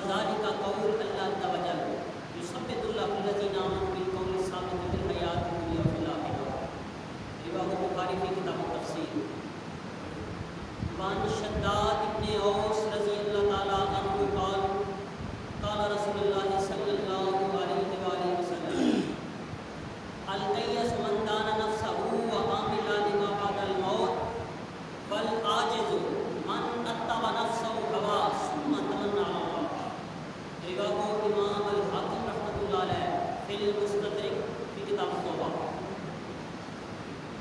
ذالک قول اللہ عز و جل یثبت اللہ الذین آمنوا بالقول الثابت فی الحیاۃ الدنیا وفی الآخرہ۔ رواه البخاری فی کتاب التفسیر۔ وعن شداد ابن اوس رضی اللہ تعالی عنہ قال قال رسول اللہ صلی اللہ علیہ وآلہ وسلم القیس من دان نفسہ وعمل لما بعد الموت والعاجز من اتبع نفسہ ہوا ثم تمنى علی اللہ۔ رواه امام الحاکم رحمۃ اللہ علیہ فی المستدرک فی کتاب التوبہ۔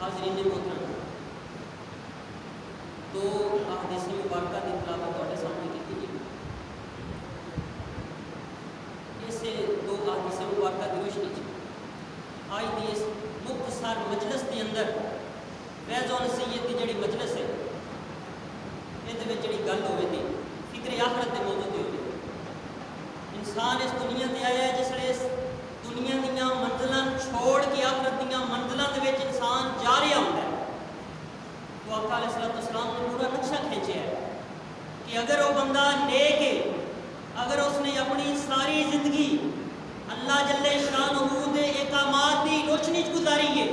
حاضرین محترم، دو احادیث مبارکہ کی تلاوت تواڈے سامنے کی گئی۔ اسے دو احادیث مبارکہ کی روشنی چ آج دی اس مختصر مجلس کے اندر وعظ و نصیحت کی جڑی مجلس ہے یہ جڑی گل ہوئے تھی فکر آخرت کے موضوع تے ہوئے۔ انسان اس دنیا تے آیا ہے جس لئے اس دنیا دیاں منزلاں چھوڑ کے آخرت دیاں منزلاں دے وچ انسان جا رہا ہوتا ہے۔ تو آقا علیہ السلام نے پورا نقشہ کھینچا ہے کہ اگر وہ بندہ نیک ہے، اگر اس نے اپنی ساری زندگی اللہ جل شانہ دے احکامات دی روشنی چ گزاری ہے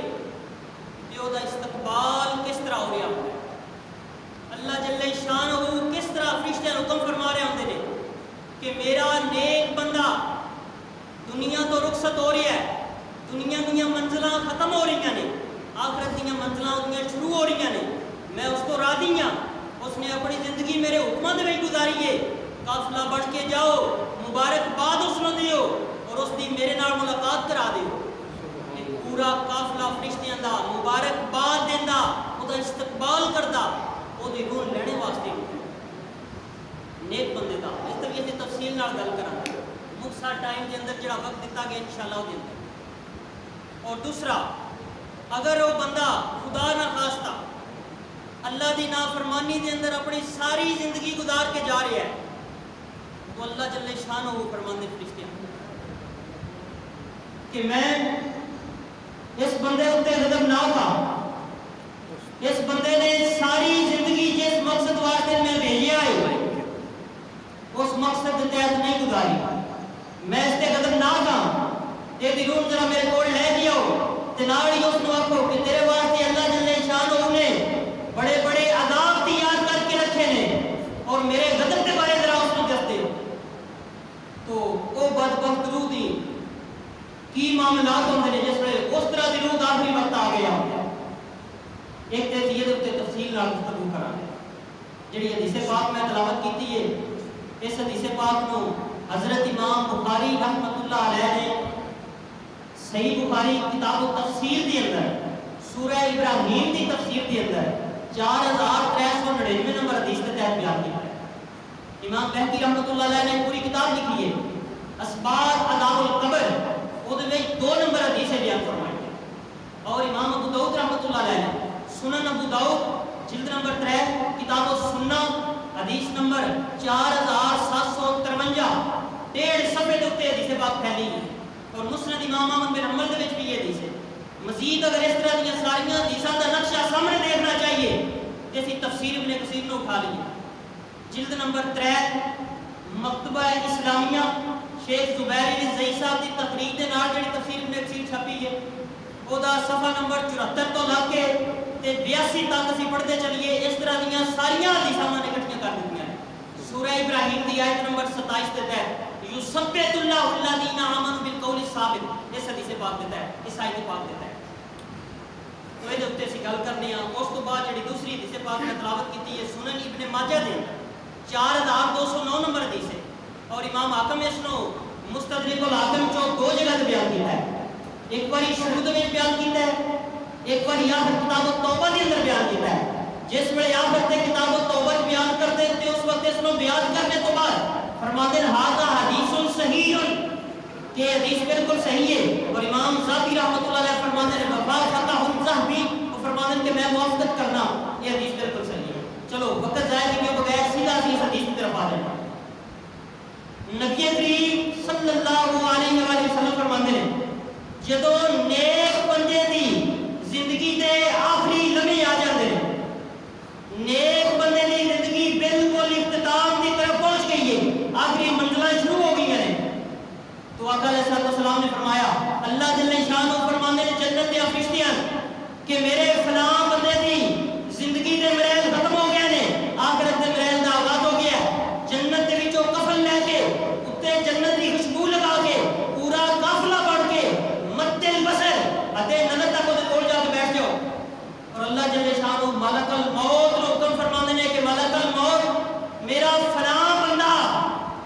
تو وہ استقبال کس طرح ہو رہا ہوتا ہے۔ اللہ جل شانہ کس طرح فرشتیاں حکم فرما رہے ہوتے ہیں کہ میرا نیک بندہ دنیا تو رخصت ہو رہا ہے، دنیا دیا منزلاں ختم ہو رہی ہیں، آخرت دیا منزلاں دیا شروع ہو رہی ہیں، میں اس کو راضی ہاں، اس نے اپنی زندگی میرے حکموں دے وچ گزاری ہے، قافلہ بڑھ کے جاؤ، مبارکباد اس نوں دیو اور اس دی میرے نال ملاقات کرا دیو۔ ایک پورا قافلہ فرشتیاں دا مبارکباد دیندا، او دا استقبال کردا، او دی روح لینے واسطے نیک بندے دا اس طریقے سے تفصیل نال گل کراں مختصر ٹائم کے اندر جڑا وقت دیتا گیا انشاءاللہ او دیندا۔ اور دوسرا، اگر وہ بندہ خدا نہ خواستہ اللہ دی نافرمانی دے اندر اپنی ساری زندگی گزار کے جا رہا ہے تو اللہ جل شانہ فرماندے فرشتے کہ میں اس بندے اتنے غضب نہ ہوں، اس بندے نے ساری زندگی جس مقصد واسطے میں بھیجا ہے اس مقصد کے تحت نہیں گزاری، میں اس تے غضب نہ ہوں، تیری روح ذرا میرے کول لے جاؤ تے نال ہی اس نوں آکھو کہ تیرے واسطے اللہ جل شانہ نے بڑے بڑے عذاب تیار کر کے رکھے نے اور میرے غضب کے بارے ذرا اس کو دس دے۔ تو وہ بدبخت روح دی کی معاملات ہوندے نے جس میں اس طرح دی روح آخری وقت آ گیا۔ ایک تے یہ تے تفصیل نال گفتگو کراں جڑی حدیث پاک میں تلاوت کیتی ہے، اس حدیث پاک کو حضرت امام بخاری رحمۃ اللہ علیہ نے صحیح بخاری کتاب التفسیر دی اندر سورہ ابراہیم دی تفسیر دی اندر 4399 نمبر حدیث کے تحت بیان کیا ہے۔ امام بہقی رحمۃ اللہ علیہ نے پوری کتاب لکھی ہے اسباب عذاب القبر، وہ دے دو نمبر حدیث بیان فرمائی ہے۔ اور امام ابو داؤد رحمۃ اللہ علیہ نے سنن ابو داؤد جلد نمبر 3 کتاب السنہ حدیث نمبر 4753 ڈیڑھ صفحے دے اوپر حدیث پاک پھیلی ہے۔ اور مسند امام احمد بن حنبل دے وچ بھی یہ حدیث ہے۔ مزید اگر اس طرح دیا ساری حدیثاں دا نقشہ سامنے دیکھنا چاہیے تو اسی تفسیر ابن کثیر کو اٹھا لیے جلد نمبر 3 مکتبہ اسلامیہ شیخ زبیر بن زئی صاحب دی تقریر دے نال جڑی تفسیر ابن کثیر چھپی ہے او دا صفحہ نمبر 74 تو لگ کے تے 82 تک اسی پڑھتے چلیے۔ اس طرح دیا ساری حدیثاں نے اکٹھیاں کر دتیاں ہیں۔ سورہ ابراہیم دی آیت نمبر 27 کے تحت یثبت اللہ الذین آمنوا بالقول الثابت، اس حدیث پاک دیتا ہے، اس آیت پاک دیتا ہے۔ تو یہ دوتے سی گل کرنے ہیں۔ اس تو بعد جڑی دوسری حدیث پاک نے تلاوت کی ہے سنن ابن ماجہ دے 4209 نمبر حدیث ہے، اور امام حاکم اس نو مستدرک الحاکم چو دو جگہ تے بیان کیتا ہے، ایک باری شروع وچ بیان کیتا ہے، ایک باری آخر کتاب التوبہ دے اندر بیان کیتا ہے۔ جس ویلے آخر تے کتاب التوبہ بیان کرتے تے اس وقت اس نو بیان کرنے تو بعد فرماتے ہیں ھذا حدیث صحیح، کہ حدیث بالکل صحیح ہے۔ اور امام ذہبی رحمۃ اللہ علیہ فرماتے ہیں وفاقہ الذہبی، وہ فرماتے ہیں کہ میں موافقت کرنا یہ حدیث بالکل صحیح ہے۔ چلو وقت ضائع کے بغیر سیدھا سی حدیث کی طرف آ جائیں۔ نبی کریم صلی اللہ علیہ وآلہ وسلم فرماتے ہیں جدو نیک بندے دی زندگی دے آخری لمحے آ جاتے ہیں، نیک بندے دی زندگی بالکل اختتام کی طرف پہنچ گئی ہے، آخری منزلیں کہ میرے فلاں بندے دی زندگی دے مریل ختم ہو گئے نے، آخرت دے مریل دا آغاز ہو گیا، جنت دے وچوں کفن لے کے اتے جنت دی خوشبو لگا کے پورا قافلہ بڑھ کے مد البصر اتے نظر تک وہ کول جا کے بیٹھ جاؤ. اور اللہ جل شانہ ملک الموت نو حکم فرماندے نے کہ ملک الموت میرا فلاں بندہ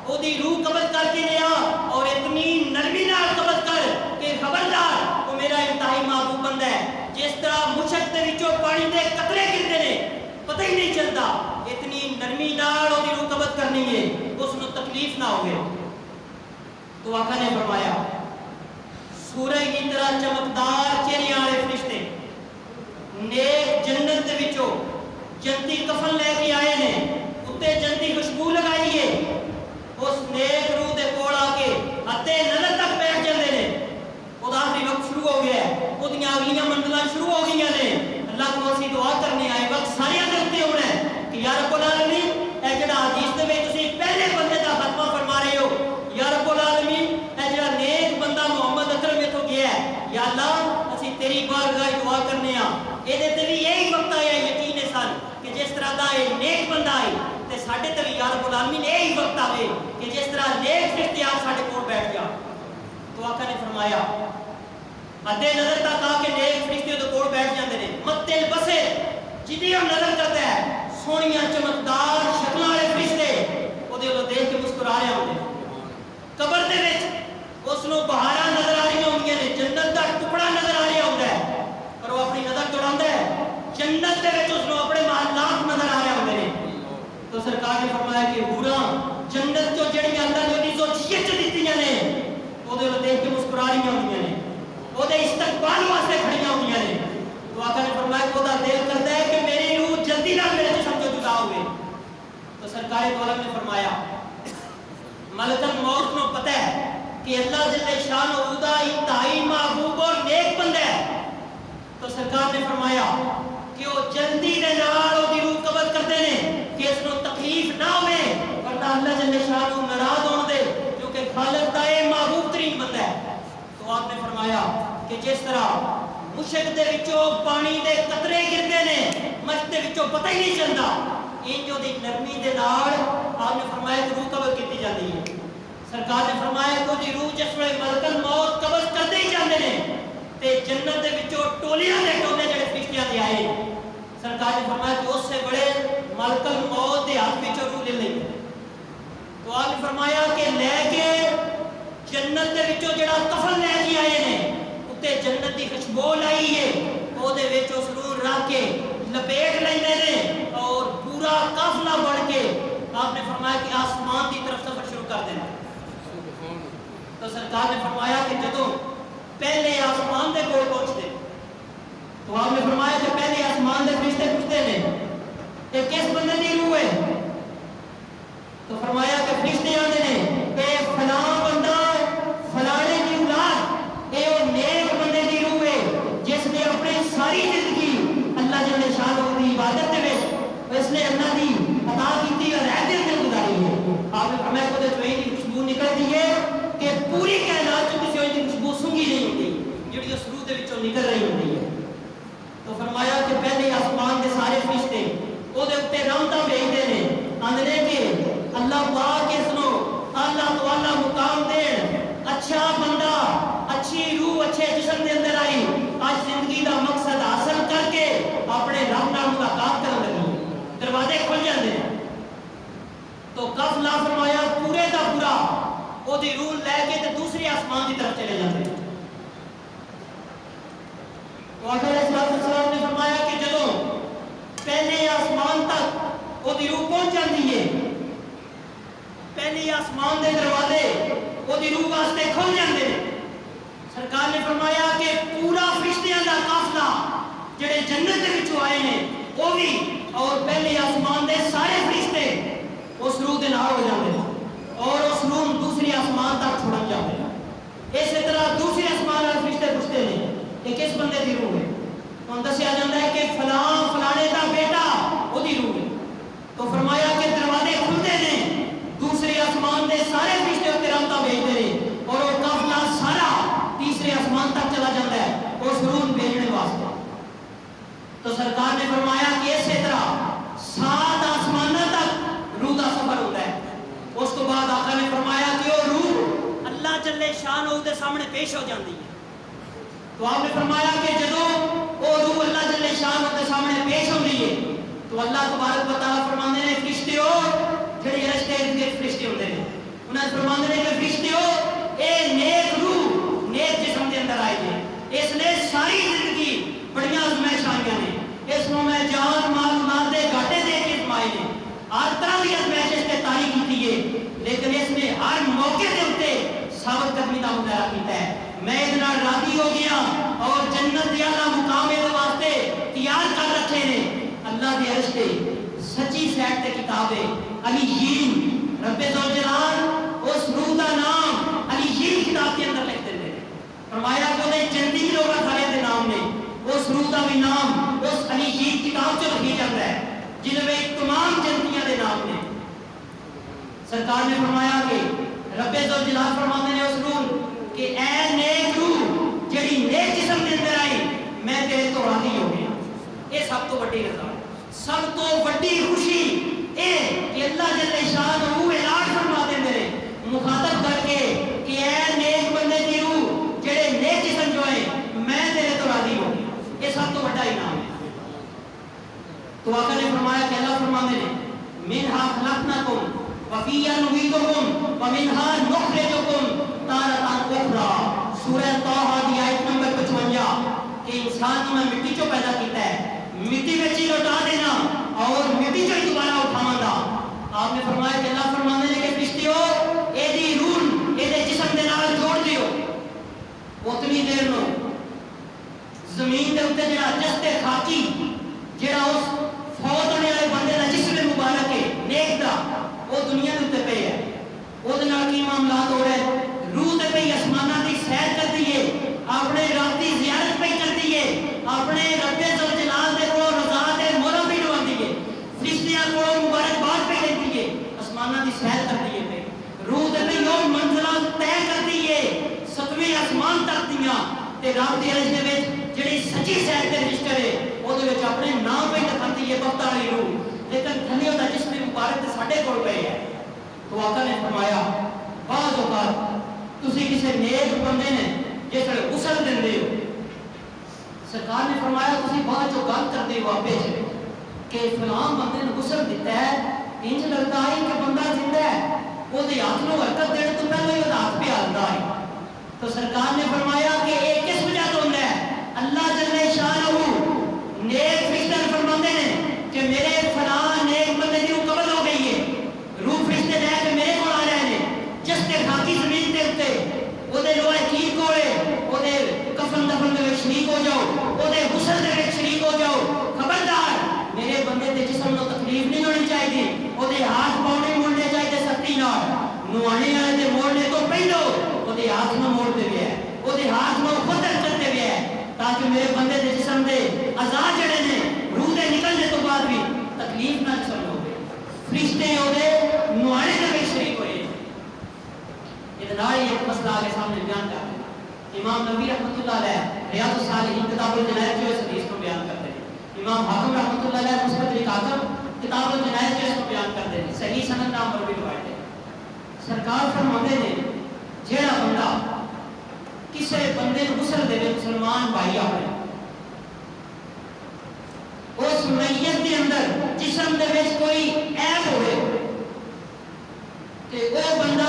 او دی روح قبض کر کے لیا اور اتنی نرمی نال قبض کر کہ خبردار وہ میرا انتہائی محبوب بندہ ہے. جس طرح مشک دے وچوں پانی دے قطرے گرتے نے پتہ ہی نہیں چلتا، اتنی نرمی نال او دی روح قبض کرنی ہے، اس نو تکلیف نہ ہوئے. تو آقا نے فرمایا سورج کی طرح چمکدار چہرے والے فرشتے نیک جنت دے وچوں جنتی کفن لے کے آئے نے، اتے جنتی خوشبو لگائی ہے، اس نیک روح دے کول آ کے اتے نظر تک بیٹھ جاندے نے. وہ آخری وقت شروع ہو گیا ہے، وہ اگلیاں منزلاں شروع ہو گئی نے. اللہ کو اسی دعا کرنے آئے وقت سارے دے اوتے ہونا ہے کہ یا رب العالمین اے جڑا حدیث دے وچ تسی پہلے بندے دا خاتمہ فرما رہے ہو، یا رب العالمین اے جڑا نیک بندہ محمد اکرم ایتھوں گیا ہے، یا اللہ اسی تیری بارگاہ دعا کرنے آ اے دے تے بھی یہی وقت آیا یقین سن کہ جس طرح دا اے نیک بندہ آئے تے ساڈے تے بھی یا رب العالمین یہی وقت آوے کہ جس طرح نیک فرشتے آ ساڈے کول بیٹھ جا. تو آقا نے فرمایا ادے نظر تک آ کے نیک فرشتے دے کول بیٹھ جاندے نے، مد البصر جدی او نظر کرتا ہے سونیاں چمکدار شکلاں والے فرشتے او دے ول دیکھ کے مسکرا رہے ہوندے. قبر دے وچ اس نو بہاراں نظر آ رہی ہوندیاں نے، جنت دا ٹکڑا نظر آ رہا ہوندا ہے، پر وہ اپنی نظر دوڑاوندا ہے جنت دے وچ اس نو اپنے محلات نظر آ رہے ہوندے نے. تو سرکار نے فرمایا کہ حوراں جنت جو جڑیاں اللہ نے دی زوجیت دتیاں نے او دے ول دیکھ کے مسکرا رہی ہوندیاں نے، وہ دے استقبال واسطے کھڑیاں ہوندیاں نے. تو آقا نے فرمایا کہ وہ دا دل کرتا ہے کہ میری روح جلدی نال میرے جسم تو جدا ہوئے. تو سرکار دو عالم نے فرمایا ملک الموت کو پتہ ہے کہ اللہ جل شانہ دا انتہائی محبوب اور نیک بندہ ہے. تو سرکار نے فرمایا کہ وہ جلدی دے نال دی روح قبض کرتے ہیں کہ اس کو تکلیف نہ ہوئے ورنہ اللہ جل شانہ ناراض ہون دے کیونکہ خالق دا اے محبوب ترین بندہ ہے. تو آپ نے فرمایا کہ جس طرح مشک دے وچوں پانی دے قطرے گرتے نے مشک دے وچوں پتہ ہی نہیں چلتا، ان جو دی نرمی دے نال آپ نے فرمایا کہ روح قبض کیتی جاتی ہے. سرکار نے فرمایا کہ دی روح جس ویلے ملک الموت قبض کرتے ہی جاندے نے تے جنت دے وچوں ٹولیاں دے ٹولے جڑے فرشتیاں دے آئے. سرکار نے فرمایا کہ اس سے بڑے ملک الموت دے ہاتھ وچوں روح لے لئی. تو آپ نے فرمایا کہ لے کے جنت دے وچوں جڑا کفن لے کے آئے نے اتے جنت دی خوشبو لائی ہے، او دے وچ اس روح رکھ کے لپیٹ لیندے نے اور پورا قافلہ بڑھ کے آپ نے فرمایا کہ آسمان دی طرف سفر شروع کر دینا. تو سرکار نے فرمایا کہ جدوں پہلے آسمان دے کول پہنچتے تو آپ نے فرمایا کہ پہلے آسمان دے فرشتے پوچھتے نے کہ کس بندے دی روح ہے؟ تو فرمایا کہ فرشتے آندے نے کہ فلاں بندہ فلانے کی اولاد اے او نیک بندے دی روح ہے جس نے اپنی ساری زندگی اللہ جل شانہ دی عبادت دے وچ اس نے اللہ دی عطا کیتی اور رہتے اندر گزاری ہے. آپ نے فرمایا کہ جو دی خوشبو نکلتی ہے کہ پوری کائنات چ کسی اور دی خوشبو سنگی نہیں ہوتی جڑی اس روح دے وچوں نکل رہی ہوتی ہے. تو فرمایا کہ پہلے آسمان دے سارے فرشتے او دے اوتے رحمتاں بھیجدے نے آندے نے کہ اللہ پاک اس نو اللہ تو اللہ مقام دین، اچھا بندہ اچھی روح اچھے جسم دے اندر آئی آج زندگی دا مقصد حاصل کر کے اپنے رب نال ملاقات کرن لگی، دروازے کھل جاندے ہیں. تو قافلہ فرمایا پورے دا پورا او دی روح لے کے تے دوسری آسمان دی طرف چلے جاندے ہیں. تو آقا علیہ السلام نے فرمایا کہ جدوں پہلے آسمان تک وہ دی روح پہنچ جاندی ہے، پہلے آسمان دے دروازے وہ دی روح واسطے کھل جاندے ہیں. سرکار نے فرمایا کہ پورا فرشتیاں دا قافلہ جڑے جنت دے وچوں آئے نے وہ بھی اور پہلے آسمان دے سارے فرشتے اس روح دے نال ہو جاندے ہیں اور اس روح دوسری آسمان تک چھوڑن جاندے ہیں. اسی طرح دوسری آسمان والے فرشتے پوچھتے ہیں کہ کس بندے دی روح ہے؟ تو دسیا جاتا ہے کہ فلاں فلانے دا بیٹا وہ دی روح ہے. تو فرمایا کہ دروازے کھلتے ہیں، دوسرے آسمان دے سارے فرشتے اتنے رحمتاں بھیجتے ہیں اور وہ قافلہ سارا تیسرے آسمان تک چلا جاتا ہے اس روح بھیجنے واسطے. سرکار نے فرمایا کہ اسی طرح 7 آسمانوں تک روح کا سفر ہوتا ہے. اس تو بعد آقا نے فرمایا کہ وہ روح اللہ جل شان دے سامنے پیش ہو جاتی ہے. تو آپ نے فرمایا کہ جدوں وہ روح اللہ جل شان دے سامنے پیش ہوتی ہے تو اللہ تبارک و تعالیٰ فرماندے نے فرشتے ہو جڑے رشتے دے فرشتے ہوندے نے انہاں فرماندے نے کہ فرشتے ہو اے نیک روح نیک جسم دے اندر آئے جے. اس نے ساری زندگی بڑیاں آزمائشاں آئیاں نے. اس نو میں جان مال مال دے گھاٹے دے کے آزمائے نے. ہر طرح کی آزمائش اس نے طاری کی ہے لیکن اس نے ہر موقع کے اوتے ثابت قدمی کا مظاہرہ کیتا ہے. میں اس نال راضی ہو گیا اور جنت دے اعلی مقام دے واسطے تیار کر رکھے نے. اللہ دے عرش تے سچی سیٹ تے کتاب ہے علیین. رب ذوالجلال اس روح دا نام علیین کتاب کے اندر لکھ دیندے. فرمایا کہ وہ جنتی لوگ کھڑے دے نام نے اس روح دا بھی نام اس علیین کتاب چ لکھی جاتا ہے جن میں تمام جنتیاں دے نام نے. سرکار نے فرمایا کہ رب ذوالجلال فرماتے ہیں اس روح کہ اے نیک روح جڑی نیک جسم دے اندر آئی میں تیرے تو راضی ہو گیا. یہ سب تو بڑی رضا سب تو بڑی خوشی اے کہ اللہ جل شان روح اعلان فرما دے میرے مخاطب کر کے کہ اے نیک بندے دی روح جڑے نیک جسم جو ہے میں تیرے تو راضی ہو گیا. یہ سب تو بڑا انعام ہے. تو آقا نے فرمایا کہ اللہ فرماتے ہیں منہا خلقناکم وفیہا نعیدکم ومنہا نخرجکم تارۃ اخری. سورہ طٰہٰ دی آیت نمبر 55 کہ انسان کو میں مٹی چوں پیدا کیتا ہے مٹی وچ ہی لوٹا دینا اور مٹی چوں ہی دوبارہ اٹھاواں گا. آپ نے فرمایا کہ اللہ فرماتے ہیں کہ فرشتیو اے دی روح اے دے جسم دے نال جوڑ دیو. اتنی دیر نو زمین دے اوتے جڑا جسد خاکی جڑا اس فوت ہونے والے بندے دا جسم مبارک ہے نیک دا وہ دنیا دے اوتے پے ہے. وہ دے نال کی معاملات ہو رہے روح تے پئی آسماناں دی سیر کردی ہے اپنے رب دی زیارت پئی کردی ہے اپنے رب ذوالجلال دے کولوں رضا تے مولا پئی لواندی ہے فرشتیاں کولوں مبارکباد پئی لیندی ہے آسماناں دی سیر کردی ہے. روح تے پئی وہ منزلاں طے کردی ہے 7ویں آسمان تک دیاں تے رب دے عرش دے وچ جڑی سچی سیر تے رجسٹر ہے او دے وچ اپنے نام پہ لکھاندی ہے وقت والی روح لیکن تھلے دا جسم مبارک تے ساڈے کول پئے ہے. تو آقا نے فرمایا بعض اوقات تسی کسے نیک بندے نے جس ویلے غسل دیندے ہو سرکار نے فرمایا تسی بعد جو گل کردے ہو آپے کہ فلاں بندے نے غسل دیتا ہے انج لگتا ہے کہ بندہ زندہ ہے وہ دے ہاتھ نو حرکت دینے تو پہلے وہ ہاتھ پہ آلدا ہے. تو سرکار نے فرمایا کہ ایک کس وجہ تو ہوندا ہے اللہ جل شانہ نیک فرشتے فرماندے نے کہ میرے فلاں نیک بندے دی قبر ہو گئی ہے روح فرشتے لے کے میرے کول آ رہے ہیں جس تے خاکی زمین دے اوتے او دے لوہے کی کولے او دے کفن دفن دے وچ شریک ہو جاؤ او دے غسل دے وچ شریک ہو جاؤ. خبردار میرے بندے دے جسم نو تکلیف نہیں ہونی چاہیے او دے ہاتھ پاؤں نہیں موڑنے چاہیے سختی نال نوانے والے دے موڑنے تو پہلو او دے ہاتھ نو موڑ دے وے او دے ہاتھ نو خود کر دے وے تاکہ میرے بندے دے جسم دے اعضاء جڑے نے روح دے نکلنے تو بعد بھی تکلیف نہ جسم نو ہوے. فرشتے او دے نوانے دے وچ شریک ہوئے. اتنا ہی ایک مسئلہ آگے سامنے بیان کر رہے ہیں امام نبی رحمۃ اللہ علیہ ریاض الصالحین کتاب الجنائز جو اس حدیث کو بیان کرتے ہیں. امام حاکم رحمۃ اللہ علیہ مستدرک حاکم کتاب الجنائز جو اس کو بیان کرتے ہیں صحیح سند نام پر بھی روایت ہے. سرکار فرماتے ہیں جیڑا بندہ کسے بندے کو غسل دے مسلمان بھائی اپنے اس میت کے اندر جسم دے وچ کوئی عیب ہوئے کہ وہ بندہ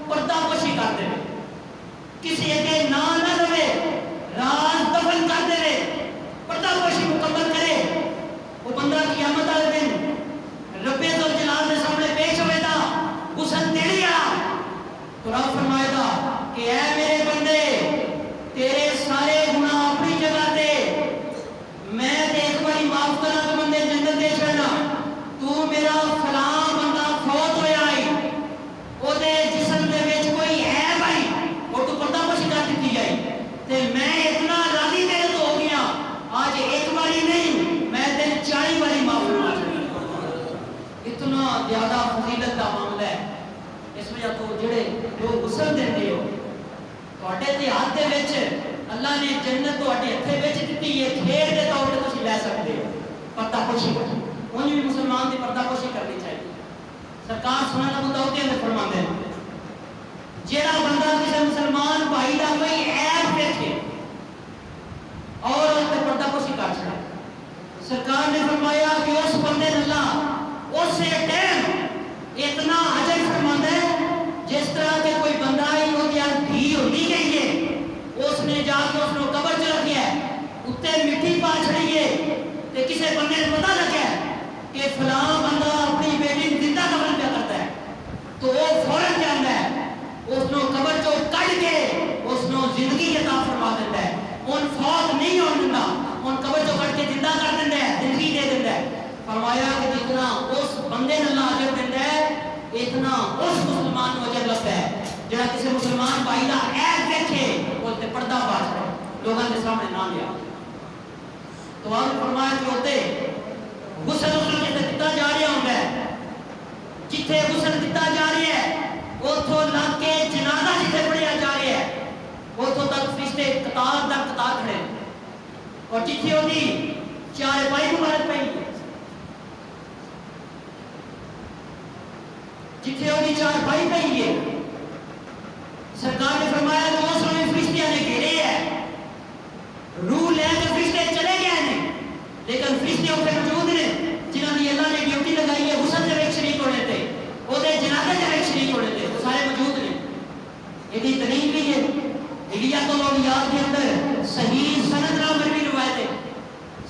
پردہ پوشی کر دے کسی کے نام نہ لوے راز دفن کر دے پردہ پوشی مکمل کرے وہ بندہ قیامت والے دن رب ذوالجلال کے سامنے پیش ہوئے گا غسل دینے والا تو رب فرمائے گا کہ اے میرے بندے تیرے سارے گناہ اپنی جگہ تے میں ایک باری معاف کرا تو بندے جنت دے چھڑنا تو میرا فلاں بندہ فوت ہویا ہے او دے جسم دے وچ کوئی ہے بھائی وہ تو پردہ پوشی کر دیتی جائے تے میں اتنا راضی تیرے تو ہو گیا آج ایک باری نہیں میں تیرے 40 باری معاف فرما چاہیے. اتنا زیادہ فضیلت کا معاملہ ہے. اس وجہ تو جڑے جو غسل دیندے ہو تواڈے تے ہاتھ دے وچ اللہ نے جنت تواڈے ہتھے وچ دتی ہے، کھیڈ دے طور تے تسی لے سکتے ہو، پردہ پوشی کرو۔ انج بھی مسلمان دی پردہ پوشی کرنی چاہیے۔ سرکار سنن ابو داؤد دے فرماندے ہیں جیڑا بندہ کسی مسلمان بھائی دا کوئی عیب دیکھے اور اس تے پردہ پوشی کر چھڑے، سرکار نے فرمایا کہ اس بندے نے اللہ اسے ٹائم اتنا اجر فرماندا ہے جس طرح کہ کوئی بندہ ہی وہ دھی ہوندی گئی ہے، اس نے جا کے اس کو قبر چ رکھیا ہے، اتنے مٹی پا چھڑی ہے تے کسی بندے نے پتہ لگا کہ فلاں بندہ اپنی بیٹی کو زندہ دفن پیا کرتا ہے، تو وہ فوراً جاندا ہے اس کو قبر چوں کڈ کے اس کو زندگی عطا فرما دیتا ہے، ان فوت نہیں ہون دیتا، ان قبر چوں کڈ کے زندہ کر دیتا ہے، زندگی دے دیتا ہے۔ فرمایا کہ جتنا اس بندے نے اللہ اجر دیتا ہے اتنا اس مسلمان کو اجر لگتا ہے جڑا کسی مسلمان بھائی دا عیب دیکھے اس تے پردہ پا چھڑے، لوگوں کے سامنے نہ لیا۔ تو آپ نے فرمایا کہ ہوتے غسل جتنے کیتا جا رہا ہوتا ہے، جتنے غسل کیتا جا رہا ہے اتوں لگ کے جنازہ جتنے پڑھیا جا رہا ہے اتوں تک فرشتے قطار در قطار کھڑے اور جتنے ہوتی چار پائی مبارک پئی جتنے ہوتی چار پائی پئی ہے، سرکار نے فرمایا کہ اس میں فرشتیاں نے گھیرے ہے، روح لے کے فرشتے چلے گئے ہیں، لیکن فرشتے اتنے موجود نے جنہوں نے اللہ نے ڈیوٹی لگائی ہے غسل دے وچ شریک ہونے تے، وہ جنازے دے وچ شریک ہونے تے، وہ سارے موجود نے۔ یہ دلیل بھی ہے ہدایت الاولیاء کے اندر صحیح سند نال مروی روایت ہے،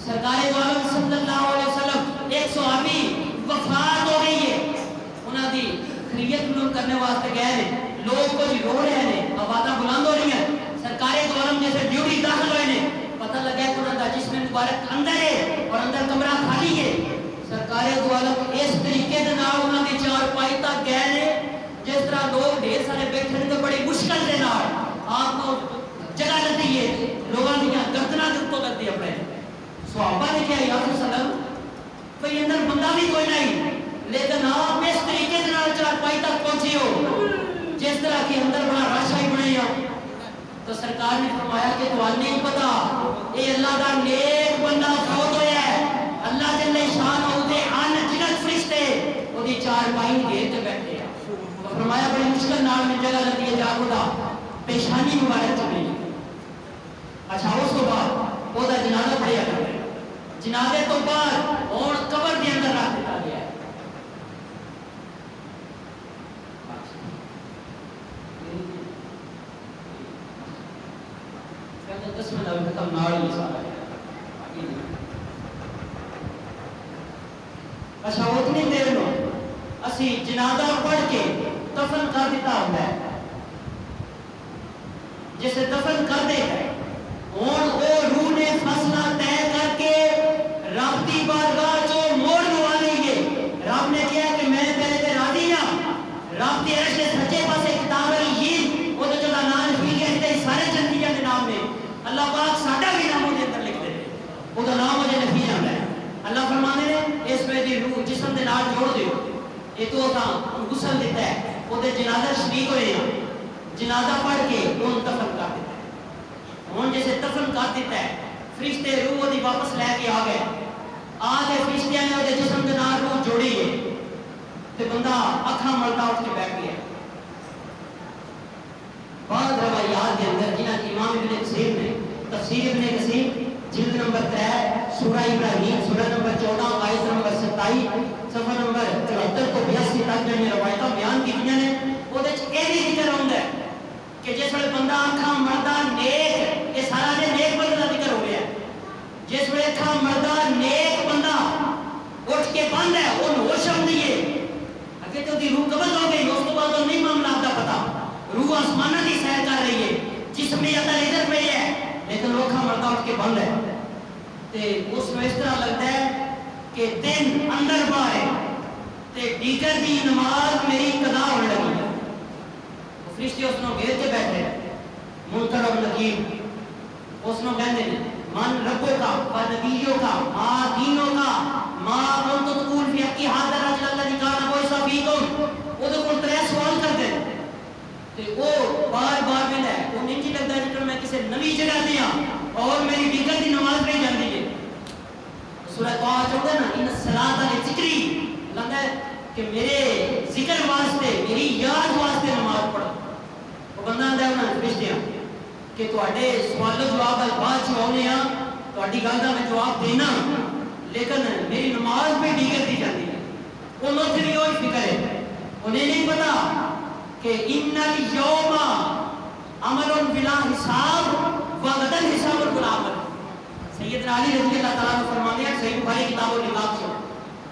سرکار دو عالم صلی اللہ علیہ وسلم ایک صحابی وفات ہو گئی ہے، انہاں دی خیریت معلوم کرنے واسطے گئے ہیں، لوگ کچھ رو رہے ہیں، آوازاں بلند ہو رہی ہیں، سرکار دو عالم جیسے ڈیوٹی داخل ہوئے ہیں، پتہ لگا کہ انہاں دا جسم مبارک اندر ہے اور اندر کمرہ خالی ہے، سرکار دو عالم اس طریقے دے نال انہاں دی چار پائی تک گئے ہیں جس طرح لوگ ڈھیر سارے بیٹھے ہیں تو بڑی مشکل دے نال آپ کو جگہ لگتی ہے، لوگوں کی گردناں دے اوپر لگتی اپنے صحابہ نے کیا یا رسول اللہ کوئی اندر بندہ بھی کوئی نہیں، لیکن آپ اس طریقے دے نال چار پائی تک پہنچے ہو جس طرح کے اندر بڑا راشا ہی بنے ہو، تو سرکار نے فرمایا کہ تو نہیں پتا اے اللہ دا نیک بندہ فوت ہویا ہے، اللہ جل شانہ دے ان جنت فرشتے او دی چار پائی گھیر کے بیٹھے ہیں، تو فرمایا بڑی مشکل نال میں جگہ لگتی ہے جا خدا پیشانی مبارک چلی۔ اچھا اس کو بعد وہ دا جنازہ پڑھیا کرتے ہیں، جنازے تو بعد اور قبر کے اندر رکھ دیتا گیا ہے۔ اچھا اتنی دیر میں اسی جنازہ پڑھ کے دفن کر دیتا ہوتا ہے، جسے دفن کر دے گئے اور وہ روح نے فیصلہ طے کر کے رب دی بارگاہ چو موڑ لوا لیے، رب نے کہا کہ میں تیرے تے راضی ہاں، رب دی عرش دے سچے پاسے کتاب الانجیل وہ جو نام لکھی گئے تے سارے جنتیاں دے نام نے اللہ پاک ساڈا بھی نام دے اندر لکھ دے، وہ دا نام مجھے لکھی جاندا ہے۔ اللہ فرماندے نے اس میں دی روح جسم دے نال جوڑ دیو، یہ تو تھا غسل دیتا ہے، وہ دے جنازہ شریک ہوئے ہیں، جنازہ پڑھ کے ان دفن کر دیتا ہے، ان جیسے دفن کر دیتا ہے فرشتے روح دی واپس لے کے آ گئے، آ کے فرشتیاں نے وہ جسم دے نال روح جوڑی ہے تے بندہ اکھاں ملتا اٹھ کے بیٹھ گیا۔ بعض روایات کے اندر جنہاں امام ابن کثیر نے تفسیر ابن کثیر جلد نمبر 3 سورہ ابراہیم سورہ نمبر 14 آیت نمبر 27 صفحہ نمبر 74 کو 82 تک جو روایتاں بیان کیتیاں نے وہ دے اے بھی ذکر ہوندا ہے کہ جس ویلے بندہ اکھاں مردا نیک، یہ سارا دے نیک بندے دا ذکر ہو گیا ہے، جس ویلے اکھاں مردا نیک بندہ اٹھ کے بند ہے وہ ہوش آندی ہے، اگے تو دی روح قبض ہو گئی، اس کے بعد وہ نہیں معاملات دا پتا، روح آسمانہ دی سیر کر رہی ہے، جسم اندر ادھر پہ ہے لیکن وہ اکھاں مردا اٹھ کے بند ہے، تے اس میں اس طرح لگتا ہے کہ دن اندر باہر تے دیگر دی نماز میری قضا ہونے لگی ہے، فرشتے اس نے گھیر کے بیٹھے منکر اور نکیر، اس نے کہتے ہیں من ربوں کا و نبیوں کا ما دینوں کا ما کنت تقول فی حق هذا الرجل الذي كان بعث فيكم، وہ تو کل 3 سوال کرتے ہیں تے وہ بار بار میں ہے وہ نہیں لگتا جس میں کسی نوی جگہ دیا اور میری ڈگر دی نماز پڑھی جاندی ہے. سورہ طه چاہتا ہے نا ان الصلاۃ لذکری لگتا ہے کہ میرے ذکر واسطے میری یاد واسطے نماز پڑھو. وہ بندہ آتا ہے انہوں نے فرشتیاں کہ تواڈے سوال و جواب بعد چ آنے ہاں تواڈی گل دا میں جواب دینا لیکن میری نماز پہ ڈگر دی جاتی ہے. انہوں نے بھی وہی فکر ہے. انہیں نہیں پتا کہ ان الیوم عمل بلا حساب وغدا حساب بلا عمل. سیدنا علی رضی اللہ تعالیٰ عنہ فرماتے ہیں صحیح بخاری کتاب النکاح سے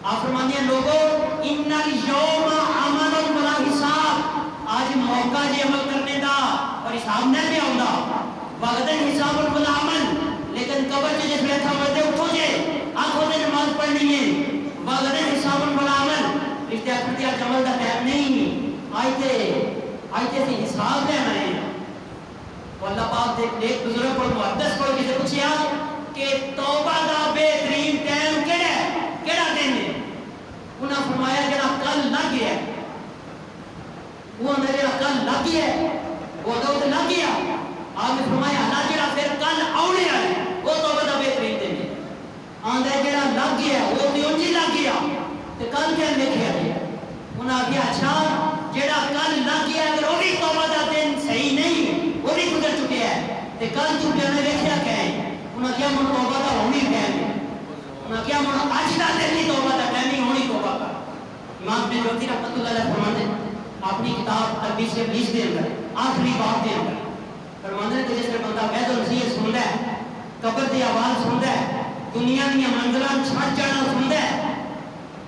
آپ فرماتے ہیں لوگوں ان الیوم عمل بلا حساب آج موقع جی عمل کرنے دا اور حساب نہ بھی آؤں گا وغدا حساب بلا عمل لیکن قبر سے جس بیٹھا مرتے اٹھو جے آنکھوں سے نماز پڑھنی ہے وغدا حساب بلا عمل رشتہ کرتی آج عمل دا ٹائم نہیں آئیتے سے حساب لینا ہے. تو اللہ پاک ایک بزرگ کو محدث کو کسی پوچھیا کہ توبہ دا بہترین ٹائم کیڑا دن ہے. انہاں فرمایا جڑا کل لگ گیا ہے وہ اندر جڑا کل لگ گیا ہے وہ تو لگ گیا. آپ نے فرمایا اللہ جڑا پھر کل آنے والا ہے وہ توبہ دا بہترین دن ہے. آندر جڑا لگ گیا وہ تو انجی لگ گیا تو کل کیا لکھیا ہے. انہاں کہا اچھا جڑا کل لگ گیا اگر وہ بھی توبہ دا دن صحیح نہیں وہ بھی گزر چکے ہیں تو کل تو پیانے دیکھیا کیا ہے. انہاں کیا من توبہ دا ہونی ٹائم ہے. انہاں کیا من اج دا دن نہیں توبہ دا ٹائم نہیں ہونی توبہ کا. امام ابن جوزی رحمۃ اللہ علیہ فرماتے ہیں اپنی کتاب تلبیس ابلیس دے اندر آخری باب دے اندر فرماتے ہیں کہ جس طرح بندہ وعظ و نصیحت سندا ہے قبر دی آواز سندا ہے دنیا دی منزلاں چھڑ جانا سندا ہے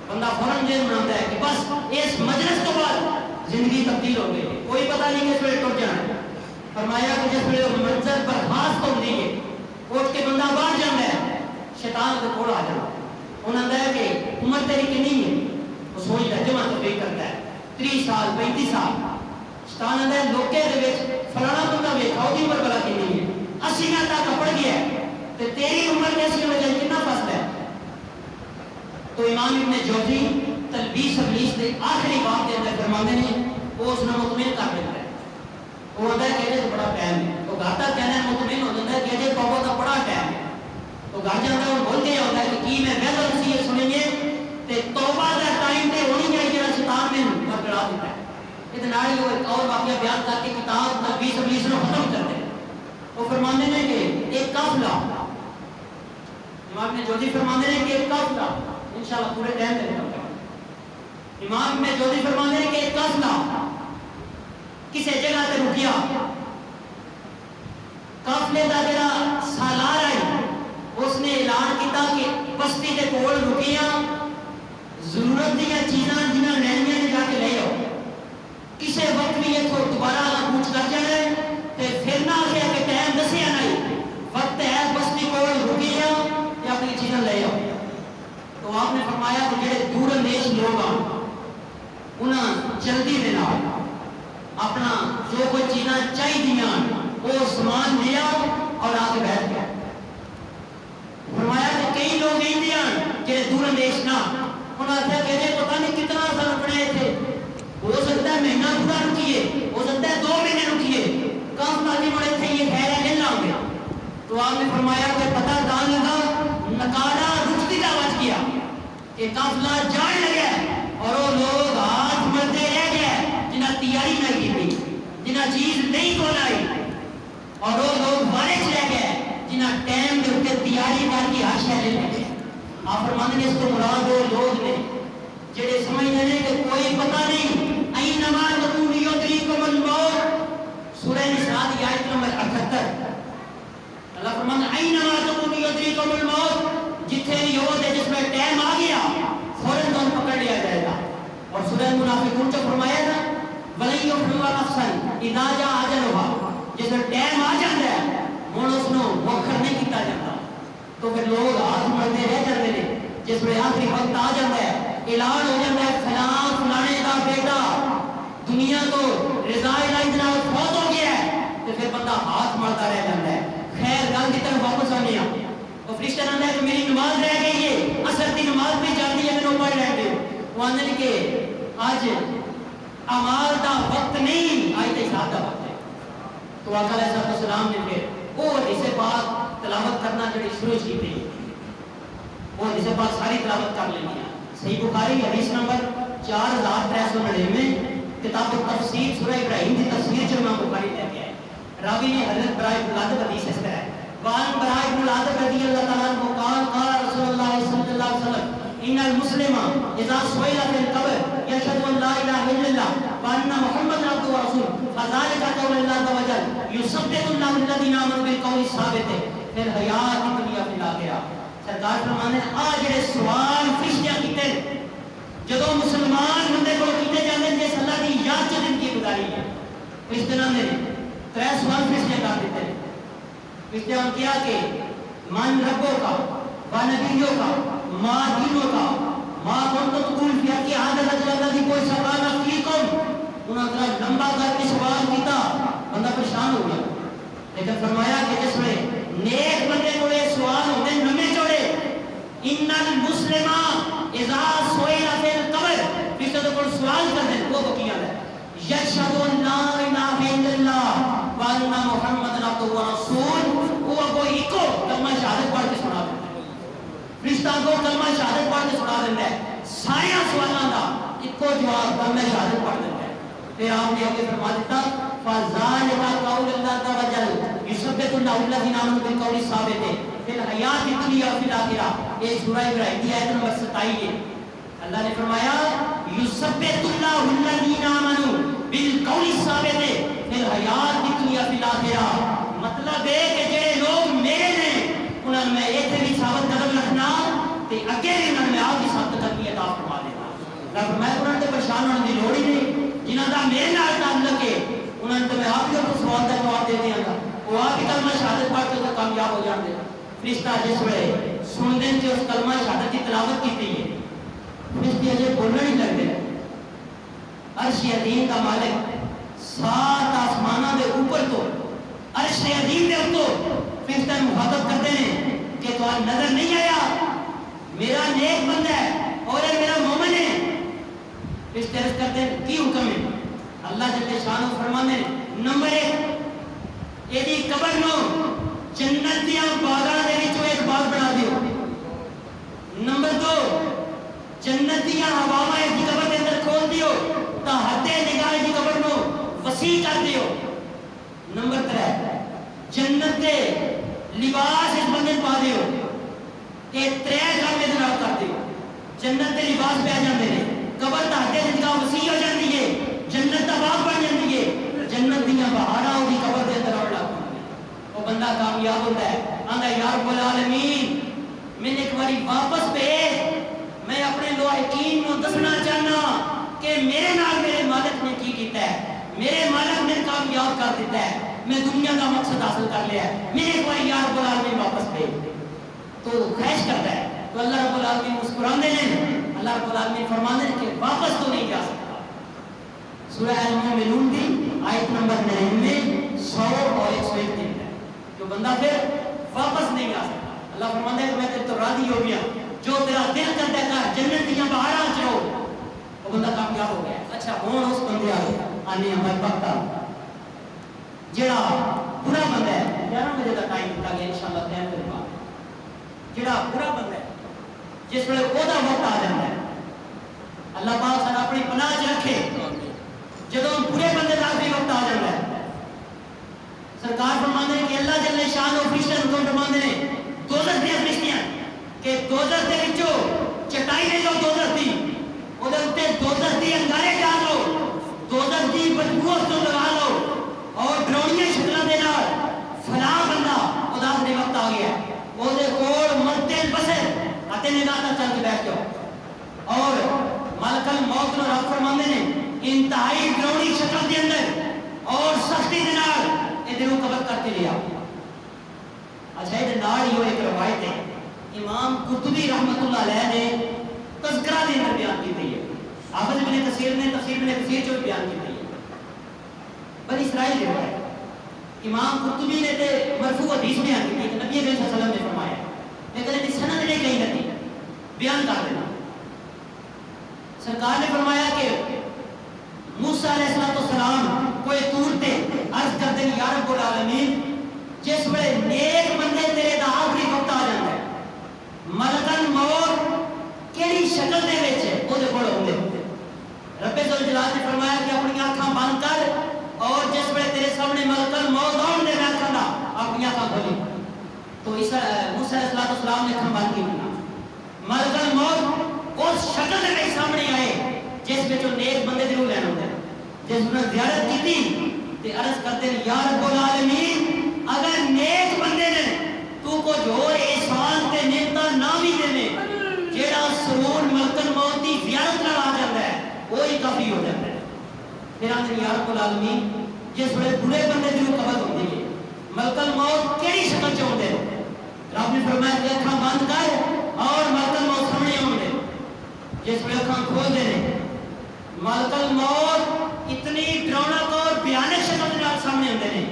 بندہ فوراً یہ مناتا ہے کہ بس اس مجلس کے بعد زندگی تبدیل ہو گئی کوئی پتہ نہیں کس ویلے ٹوٹ جانا. فرمایا کہ جس ویلے منظر برخاست ہوتی ہے اٹھ کے بندہ باہر جاتا ہے شیطان کے کول آ جاتا انہوں نے کہ عمر تیری کنی ہے وہ سوچتا ہے جمع تفریح کرتا ہے 30 سال 35 سال شیطان آتا ہے لوکے دے وچ فلانا بندہ ویکھا وہ عمر بلا کنی ہے 80 سال تک پڑ گیا ہے تے تیری عمر کیسی وجہ کتنا فاصلہ ہے. تو امام ابن جوزی تلبیس ابلیس دے آخری باب دے اندر فرماتے ہیں وہ اس نے مطمئن کر دیتا ہے. وہ ہوتا ہے کہ یہ بڑا ٹائم ہے تو گھر تک کہنا ہے مطمئن ہو جاتا ہے کہ یہ توبہ کا بڑا ٹائم ہے. تو گھر جاتا ہے اور بول کے ہوتا ہے کہ کی میں وعظ و نصیحت سنیں گے تے توبہ کا ٹائم تے ہونی چاہیے جڑا شیطان نے برقرار دیتا ہے. اتنا ہی وہ ایک اور واقعہ بیان کر کے کتاب تلبیس ابلیس کو ختم کرتے ہیں. وہ فرماتے ہیں کہ ایک قافلہ امام نے جوزی فرماتے ہیں کہ ایک قافلہ انشاءاللہ پورے ٹائم دے رہا ہوں. امام میں جوزی فرماتے ہیں کہ ایک قافلہ کسی جگہ تے رکیا قافلے دا جڑا سالار ہے اس نے اعلان کیتا کہ بستی دے کول رکیاں ضرورت دیا چیزاں جنہاں لینیاں نے جا کے لے آؤ کسی وقت بھی یہ تو دوبارہ آگا پوچھ کر جانا ہے تے پھر نہ آگیا کہ ٹائم دسیا نہیں وقت ہے بستی کول رکیاں یا اپنی چیزاں لے آؤ. تو آپ نے فرمایا کہ جڑے دور اندیش لوگ ہیں انہاں جلدی دے نال اپنا جو کوئی چیزاں چاہیے وہ سامان لیا اور آ کے بیٹھ گیا. فرمایا کہ کئی لوگ ہیں جڑے دور اندیش نہ انہاں نے کہا کہ پتہ نہیں کتنا سال رکنے تھے ہو سکتا ہے مہینہ پورا رکیے ہو سکتا ہے 2 مہینے رکیے کام مالی بڑے تھے یہ خیر ہے لے لاؤ گے. تو آپ نے فرمایا کہ پتہ دان لگا نکالا رکتی کا بچ گیا کہ قافلہ جان لگا اور وہ لوگ ہاتھ مرتے رہ گئے جنہیں تیاری نہیں کی جنہیں چیز نہیں کو لائی اور وہ لوگ وارث رہ گئے جنہیں ٹائم کے اوپر تیاری کر کے ہر شے لے لے. آپ فرماتے ہیں اس کو مراد وہ لوگ نے جڑے سمجھتے ہیں کہ کوئی پتہ نہیں اینما تکونوا یدریکم الموت. سورہ نساء کی آیت نمبر 78 اللہ فرماتا ہے اینما تکونوا یدریکم الموت جتھے بھی ہو دے جس میں ٹائم آ گیا فوراً تم پکڑ لیا جائے گا. اور سورہ منافقون سے فرمایا تھا وَلَن يُخْلِفَ نَفْسًا اِذَا جَاءَ أَجَلُهَا جس میں ٹائم آ جاتا ہے ہن اس نو مؤخر نہیں کیتا جاتا. تو پھر لوگ ہاتھ مرتے رہ جاتے ہیں جس میں آخری وقت آ جاتا ہے اعلان ہو جاتا ہے فلاں فلانے کا بیٹا دنیا تو رضا الہی کے نال فوت ہو گیا ہے تو پھر بندہ ہاتھ مارتا رہ جاتا ہے. خیر گل کی طرف واپس آنے ہیں تو فرشتہ کہتا ہے کہ میری نماز رہ گئی ہے اثر کی نماز بھی جاتی ہے میں پڑھ لیں گے. وہ آندے کہ آج اعمال دا وقت نہیں آج تے حساب دا وقت ہے. تو آقا علیہ السلام نے پھر وہ حدیث پاک تلاوت کرنا جڑی شروع کی تھی وہ حدیث پاک ساری تلاوت کر لینی ہے. صحیح بخاری حدیث نمبر 4399 کتاب التفسیر سورہ ابراہیم کی تفسیر جو امام بخاری لے کے آئے. راوی نے حضرت برائے بن عازب حدیث اس طرح ہے وان برائے بن عازب رضی اللہ تعالیٰ عنہ قال قال رسول اللہ صلی اللہ علیہ وسلم ان المسلم اذا سئل في القبر يشهد ان لا اله الا الله وان محمد عبده ورسوله فذلك قول الله عز وجل يثبت الله الذين امنوا بالقول الثابت في الحیات الدنیا فی الاخرہ. سرکار فرمانے آ جڑے سوال فرشتیاں کیتے جدوں مسلمان بندے کو کیتے جاندے جس اللہ دی یاد چ زندگی گزاری ہے فرشتیاں نے ترے سوال فرشتیاں کر دیتے ہیں. فرشتیاں کیا کہ من ربوں کا و نبیوں کا ما دینوں کا ما کنتم تقول فی حق هذا الرجل الذي کوئی سوال فیکم. انہوں نے لمبا کر کے سوال کیتا بندہ پریشان ہو گیا لیکن فرمایا کہ جس میں نیک بندے کو یہ سوال ہوتے ہیں لمبے چوڑے ان المسلم اذا سئل فی القبر پھر تو کوئی سوال کر دیں وہ کیا ہے یشهد ان لا الہ الا اللہ وان محمد عبدہ ورسول. وہ کوئی کو کلمہ شہادت پڑھ کے سنا دیتا ہے فرشتہ کو کلمہ شہادت پڑھ کے سنا دیتا ہے سارے سوالوں کا ایک کو جواب کلمہ شہادت پڑھ دیتا ہے. پھر آپ نے آگے فرما دیتا فذلک قول اللہ عز وجل یثبت اللہ الذین آمنوا بالقول الثابت فی الحیات الدنیا فی الاخرہ. یہ سورہ ابراہیم کی آیت نمبر 27 ہے. اللہ نے فرمایا یثبت اللہ الذین آمنوا بالقول الثابت فی الحیات الدنیا فی الاخرہ. مطلب ہے کہ جڑے لوگ میرے نے انہاں میں ایتھے بھی ثابت قدم رکھنا تے اگے بھی انہاں میں آپ کی ثابت قدمی عطا فرما دینا. اللہ فرمایا انہاں تے پریشان ہونے دی لوڑ ہی نہیں جنہاں دا میرے نال تعلق ہے انہاں نے میں آپ کو سوال کا جواب دے دیاں گا وہ آپ ہی کلمہ شہادت پڑھ کے کامیاب ہو جاندے. فرشتہ جس ویلے سن دین کہ اس کلمہ شہادت کی تلاوت کی ہے فرشتے اجے بولنے نہیں لگتے. عرش عظیم کا مالک 7 آسمانوں دے اوپر تو عرش عظیم دے اوپر فرشتے مخاطب کرتے ہیں کہ تو نظر نہیں آیا میرا نیک بندہ ہے اور میرا مومن ہے. فرشتے عرض کرتے ہیں کی حکم ہے. اللہ جل شانہ فرمانے نمبر 1 ایدی قبر نو جنت دیاں باغاں دے وچوں ایک باغ بنا دیو. نمبر 2 جنت دیاں ہواواں اس دی قبر دے اندر کھول دیو تا حد نگاہ دی قبر نو وسیع کر دیو. نمبر 3 جنت دے لباس اس بندے پا دیو تے 3 کام دے نال کر دیو. جنت دے لباس پہ آ جاندے نے قبر دا حد نگاہ وسیع ہو جاندی ہے جنت دا باغ بن جاندی ہے جنت دیاں بہاراں دی قبر دے اندر آن لگ پاندی. وہ بندہ کامیاب ہوتا ہے آندا یا رب العالمین میں ایک باری واپس بھیج میں اپنے لواحقین کو دسنا چاہنا کہ میرے نال میرے مالک نے کی کیتا ہے میرے مالک نے کامیاب کر دیتا ہے میں دنیا کا مقصد حاصل کر لیا ہے میں ایک بار یا رب العالمین واپس بھیج. تو خواہش کرتا ہے تو اللہ رب العالمین مسکراندے ہیں اللہ رب العالمین فرماندے ہیں کہ واپس تو نہیں جا سکتا. سورہ المومنون دی آیت نمبر 99 100 اور 101 ہے جو بندہ پھر واپس نہیں آ سکتا. اللہ فرماتا ہے کہ میں تیرے تو راضی ہو گیا جو تیرا دل کرتا ہے جنت دیاں بہاراں چ رہو وہ بندہ کامیاب ہو گیا. اچھا ہن اس بندے آنے ہمارے وقت جڑا برا بندہ ہے 11 بجے کا ٹائم دتا گیا انشاءاللہ ٹائم دے بعد جڑا برا بندہ ہے جس ویلے اودا وقت آ جاتا ہے اللہ پاک سن اپنی پناہ چ رکھے جدوں برے بندے دا بھی وقت آ جاتا ہے. سرکار فرماندے ہیں کہ اللہ جل شان و فرشتے کو فرماندے ہیں دوزخ دی فرشتیاں کہ دوزخ دے وچوں چٹائی لے لو دوزخ دی اودے اوتے دوزخ دی انگارے ڈالو دوزخ دی بدبو اس تو لگا لو اور ڈرونیاں شکلاں دے نال فلاں بندہ خدا دے وقت آ گیا اودے کول مرتل بسر اتے نگاہ نہ چل کے بیٹھ جاؤ اور ملک الموت نو رب فرماندے نے انتہائی ڈرونی شکل دے اندر اور سختی دے نال ادھروں قبر کر کے لیا. اچھا یہ نال ہی ایک روایت ہے امام قرطبی رحمۃ اللہ علیہ نے تذکرہ دے اندر بیان کی ہے حافظ ابن کثیر نے تفسیر ابن کثیر جو بیان کی ہے بنی اسرائیل کی روایت امام قرطبی نے تے مرفوع حدیث بیان کی ہے کہ نبی صلی اللہ علیہ وسلم نے فرمایا لیکن اس سند نے کہیں نہیں بیان کر دینا. سرکار نے فرمایا کہ موسیٰ علیہ السلام کوئی طور تے عرض کرتے ہیں یا رب العالمین جس ویلے موسیٰ علیہ السلام نے اکھاں بند کی بنا ملک الموت اس شکل میں سامنے آئے جس میں جو نیک بندے دی روح لینا ہوتا ہے جس میں زیارت کی تھی تے عرض کرتے ہیں یا رب العالمین اگر نیک بندے نے تو کو جو احسان تے نعمتاں نہ بھی دینے جیڑا سرور ملک الموت دی زیارت نہ آ جاتا ہے وہی کافی ہو جاتا ہے پھر ہم نے یا رب العالمین جس بڑے برے بندے دی روح قبض ہوتی ہے ملک الموت کیڑی شکل چ ہوندے رب نے فرمایا کہ اکھاں بند کر اور ملک الموت سامنے ہوندے جس بڑے اکھاں کھول دے ملک الموت اتنی ڈراؤنک اور بھیانک شکل کے نال سامنے ہوندے نے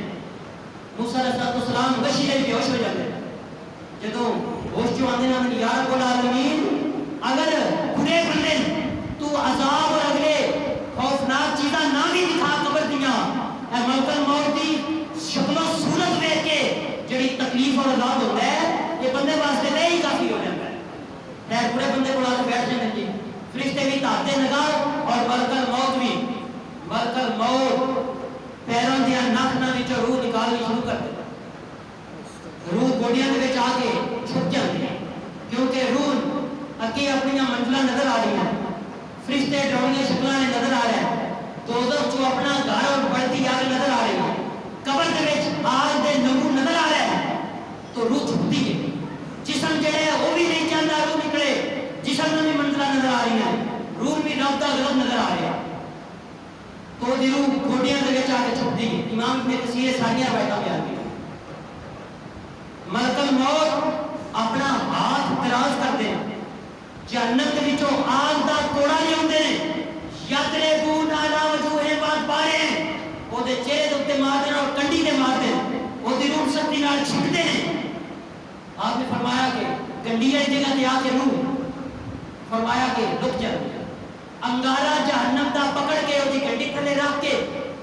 موسیٰ علیہ السلام وحشی دے بے ہوش ہو جاتے ہیں جدوں ہوش جو آندے نے یا رب العالمین اگر برے بندے تو عذاب اور اگلے خوفناک چیزاں نہ بھی دکھا قبر دیاں اے ملک الموت دی شکل و صورت دیکھ کے جڑی تکلیف اور عذاب ہوتا ہے یہ بندے واسطے تے ہی کافی ہو جاتا ہے خیر برے بندے کو آ کے بیٹھ جاتے ہیں فرشتے بھی تاتے نگاہ اور ملک الموت پیروں دیا ناخنا وچ روح نکالنی شروع کر دیتا روح گوڈیاں دے وچ آ کے چھپ جاتی ہے کیونکہ روح اگے اپنی منزلاں نظر آ رہی ہیں فرشتے ڈراؤنی شکلاں نظر آ رہے ہیں دوزخ جو اپنا گھر اور بڑھتی آگ نظر آ رہی ہے قبر دے وچ آگ دے نمو نظر آ رہے ہیں تو روح چھپتی ہے جسم جڑے ہے وہ بھی نہیں چاہتا روح نکلے جسم میں بھی منزلہ نظر آ رہی ہیں روح بھی رب دا غضب نظر آ رہا ہے تو دی روح گھوڑیاں دے وچ آ کے چھپتی ہے امام ابن کثیر ساری روایتاں بیان کی ملک الموت اپنا ہاتھ دراز کرتے ہیں جہنم دے وچوں آگ دا کوڑا لے اوندے نے یضربون علی وجوہہم والادبارہم او دے چہرے دے اوتے مار دے اور کنڈی تے مار دے او دی روح سختی نال چھکدے نے آپ نے فرمایا کہ کنڈی والی جگہ تے آ کے روح فرمایا کہ رک جاتی ہے انگارہ جہنم دا پکڑ کے وہ گڈی تھلے رکھ کے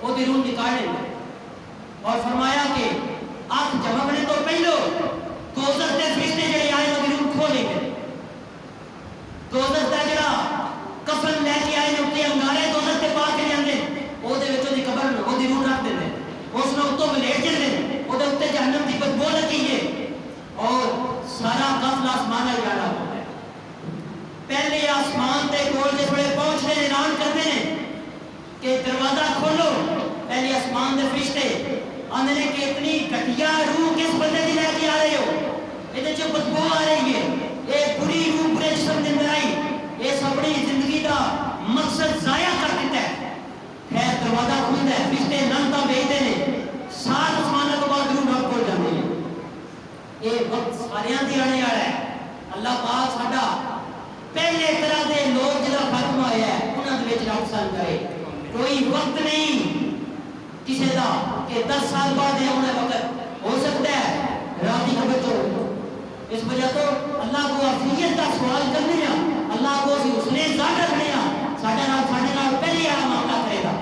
وہ روح نکال لیں اور فرمایا کہ آنکھ جمکنے تو پہلو دوزخ دے فرشتے جڑے آئے وہ روح کھولیں گے دوزخ دا جڑا کفن لے کے آئے نے انگارے دوزخ تے پا کے لے آندے وہ دے وچوں دی قبر وہ روح رکھ دے اس نے اتوں بلیٹ جاندے وہ دے اوتے جہنم دی بدبو لگی ہے اور سارا قفل آسمان نال جانا ہوتا ہے پہلے آسمان تے کول جس ویلے پہنچنے اعلان کرتے ہیں کہ دروازہ کھولو پہلے آسمان دے فرشتے آندے نے کہ اتنی گھٹیا روح کس بندے دی لے کے آ رہے ہو یہ جو بدبو آ رہی ہے یہ بری روح برے جسم دے اندر آئی یہ اپنی زندگی دا مقصد ضائع کر دیتا ہے خیر دروازہ کھلتا ہے فرشتے نمتا بھیجتے ہیں سات آسمانوں کے بعد روح رب کھول جاتے ہیں یہ وقت ساریاں دی آنے والا ہے اللہ پاک ساڈا پہلے طرح دے لوگ جدا ختم ہوئے ہیں انہاں دے وچ رب سان کرے کوئی وقت نہیں کسی دا کہ 10 سال بعد یہ ہونے وقت ہو سکتا ہے راتی قبر تو اس وجہ تو اللہ کو عافیت کا سوال کرنے ہیں اللہ کو حسن ذات رکھنے ہیں ساڈے نال پہلے آ معاملہ کرے گا